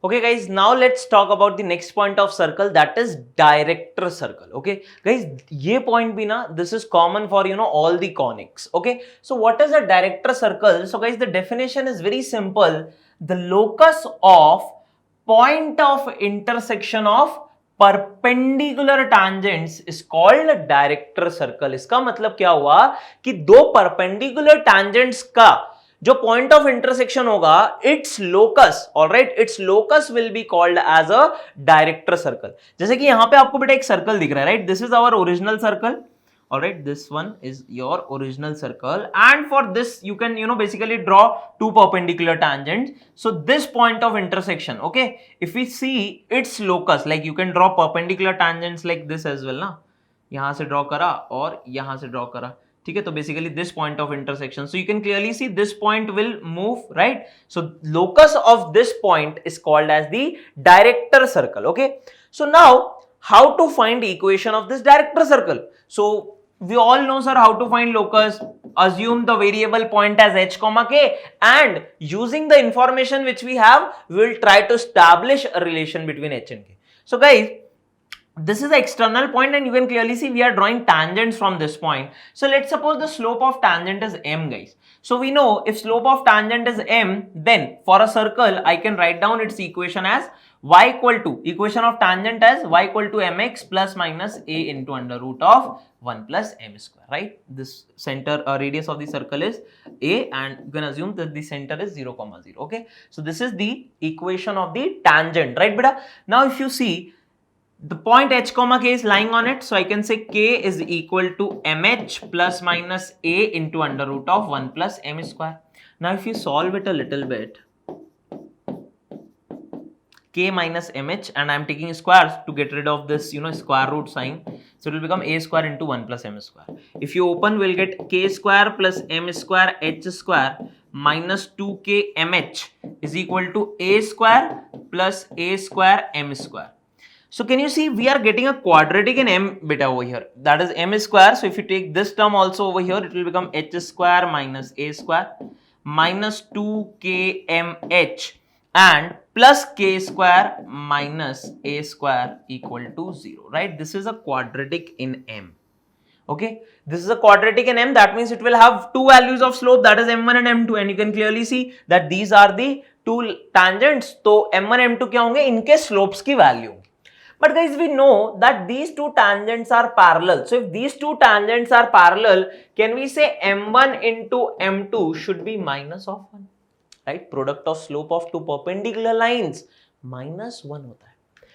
Okay guys, now let's talk about the next point of circle, that is director circle. Okay guys, ye point bhi na, this is common for all the conics. Okay, so what is a director circle? So guys, the definition is very simple. The locus of point of intersection of perpendicular tangents is called director circle. इसका मतलब क्या हुआ कि दो perpendicular tangents का जो point of intersection होगा, its locus, alright, its locus will be called as a director circle. जैसे कि यहां पे आपको बेटा एक सर्कल दिख रहा है, right, this is our original circle. Alright, this one is your original circle, and for this you can basically draw two perpendicular tangents. So this point of intersection, okay, if we see its locus, like you can draw perpendicular tangents like this as well ना, यहां से draw करा और यहां से draw करा, ठीक है. तो basically this point of intersection, so you can clearly see this point will move, right. So locus of this point is called as the director circle. Okay, so now how to find equation of this director circle? So we all know sir how to find locus. Assume the variable point as h comma k, and using the information which we have, we will try to establish a relation between h and k. So guys, this is the external point, and you can clearly see we are drawing tangents from this point. So let's suppose the slope of tangent is m, guys. So we know if slope of tangent is m, then for a circle I can write down its equation as y equal to, equation of tangent as y equal to mx plus minus a into under root of 1 plus m square, right? This center radius of the circle is a, and you can assume that the center is 0 comma 0. Okay, so this is the equation of the tangent, right beta? Now if you see the point h comma k is lying on it, so I can say k is equal to mh plus minus a into under root of 1 plus m square. Now if you solve it a little bit, k minus mh, and I am taking squares to get rid of this square root sign, so it will become a square into 1 plus m square. If you open, we'll get k square plus m square h square minus 2k mh is equal to a square plus a square m square. So can you see we are getting a quadratic in m beta over here, that is m square. So if you take this term also over here, it will become h square minus a square minus 2k mh and plus k square minus a square equal to 0, right? This is a quadratic in m. Okay, this is a quadratic in m, that means it will have two values of slope, that is m1 and m2, and you can clearly see that these are the two tangents. So m1 m2 क्या होंगे, इनके slopes की value. But guys, we know that these two tangents are parallel. So if these two tangents are parallel, can we say m1 into m2 should be minus of 1, right? Product of slope of two perpendicular lines minus 1 hota hai.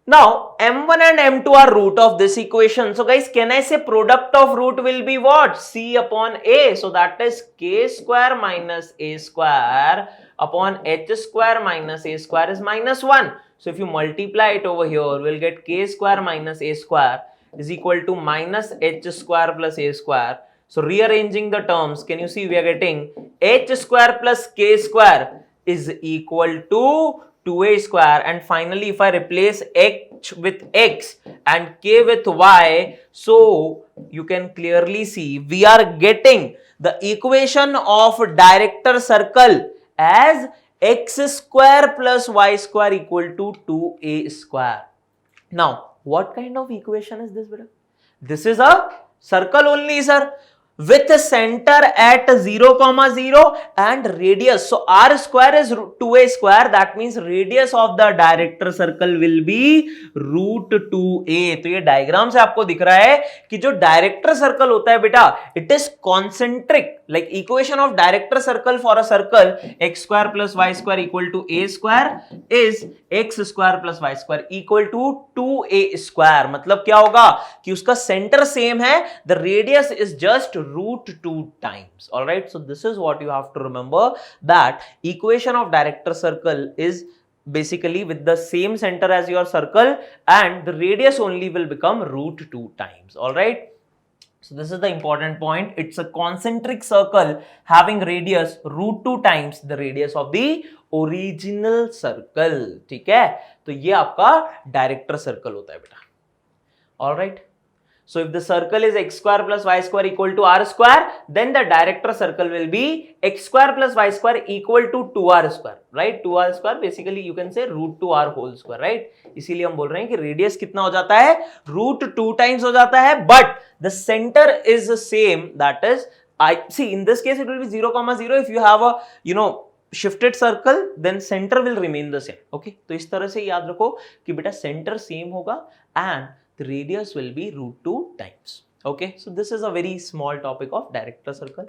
Now m1 and m2 are root of this equation. So guys, can I say product of root will be what? C upon a. So that is k square minus a square upon h square minus a square is minus 1. So if you multiply it over here, we'll get k square minus a square is equal to minus h square plus a square. So rearranging the terms, can you see we are getting h square plus k square is equal to 2a square, and finally if I replace h with x and k with y, so you can clearly see we are getting the equation of director circle as x square plus y square equal to 2a square. Now what kind of equation is this, brother? This is a circle only, sir, with a center at 0 comma 0 and radius. So r square is 2a square, that means radius of the director circle will be root 2a. तो ये diagram से आपको दिख रहा है कि जो director circle होता है बेटा, it is concentric, like equation of director circle for a circle x square plus y square equal to a square is x square plus y square equal to 2a square. मतलब क्या होगा कि उसका centre same है, the radius is just root 2 times. All right, so this is what you have to remember, that equation of director circle is basically with the same center as your circle, and the radius only will become root 2 times. All right, so this is the important point. It's a concentric circle having radius root 2 times the radius of the original circle. ठीक है, तो ये आपका director circle होता है बेटा. All right, So if the circle is x square plus y square equal to r square, then the director circle will be x square plus y square equal to 2r square, right? 2r square basically you can say root 2r whole square, right? इसीलिए हम बोल रहे हैं कि radius कितना हो जाता है, रूट 2 टाइम्स हो जाता है, but the center is the same, that is I see in this case it will be 0, 0. If you have a shifted circle, then center will remain the same. Okay, तो इस तरह से याद रखो कि बेटा center same होगा and the radius will be root 2 times. Okay, so this is a very small topic of director circle.